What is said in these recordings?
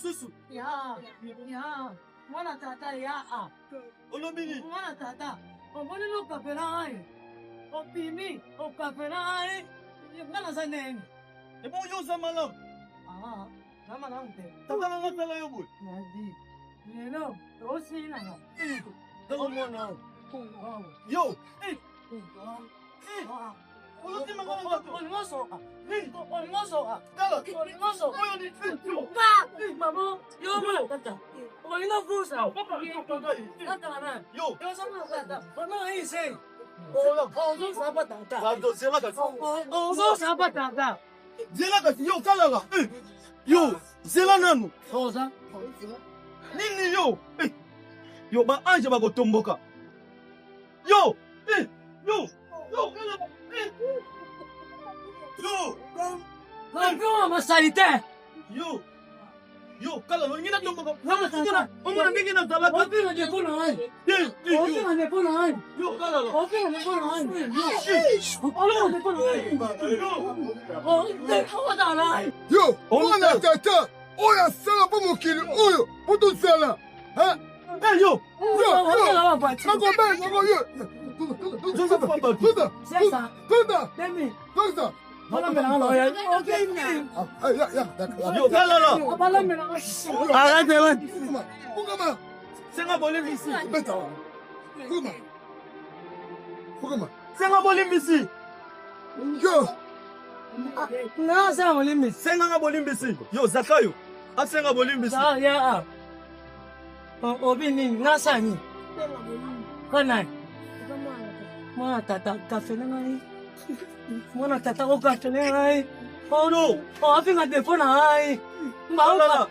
susu. Ya. Muana Tata ya. Olomini. Muana Tata. Omoni no kapela ai. Opimi, o kapela ai. Ngana sa nene. E bon yo zamala. Nama nante. Tata na tala yo boy. Nadi. Neno, osi na. Tala mwana. Yo. Olosi mangala ngato. Olmoso. Olmoso. Tala. Olmoso. Oyo ni fetio. Mamo, yo ma Tata. Olina fusa. Tata na. Yo. Yo sama Tata. Ono ai sei. Ola. Ozo saba Tata. Tata zela ka. Ozo saba Tata. Zela ka yo Kalala. Yo, zela nanu. Oza. Nini yo? Yo ba anje ba kotomboka. Yo, yo, Kalala. Yo. Vamos masalite. Yo, Kalala, ngina tomboka. Vamos Tata. Omona mingi na tala. Opina de puna ai. Opina de puna ai. Yo, Kalala. Opina de puna ai. Opina de puna ai. Opina ai. Yo, Muana Tata, oya sala po mokili oyo, poto sala. Hein? Yo. Yo, Kalala. Arrête, Senga bolim ici. Pourquoi? Senga bolim ici. Yo, non, ça on limite. Senga bolim ici. Yo, Zakayo. Asenga bolim ici. Ça ya. Obini nasani. Kana. Mwana Tata kafe na ngai. Mwana Tata ko kafe na ngai. Oh no. Oh afinga telefone ngai.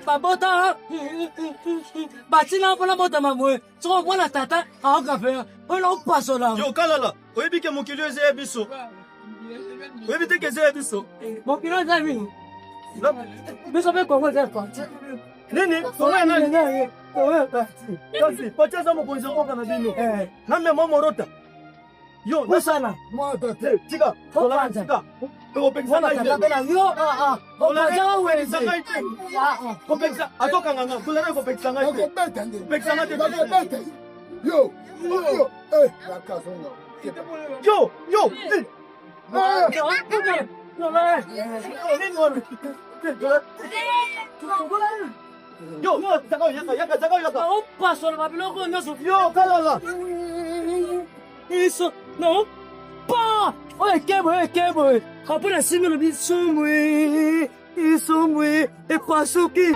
Babota. Batina pona bota mamwe. So Mwana Tata a kafe. Ona paso la. Yo, Kalala. Oyebi ke mokili eze biso. Oyebi te ke eze biso. Mokilo za mini. Biso be kongo za kwa. Nini? Kongo nani? Kasi, pacha za mokonzi oka na bino. Name momorota. Yo, Musana. Muana Tata, tika. Kola tika. Ko peksa na ite. Yo Kola ja we sanga ite. Ko peksa atoka nganga. Kula na ko peksa na ite. nakobeta nde. Peksa na ite. Nakobeta. Yo, nakazonga. Yo. Yo, Zakayo. Paso la biloko nyoso. Yo, Kalala. Isso não pa. Olha quebra. Kapuna simi no biso mwe. Isso mwe. E passo que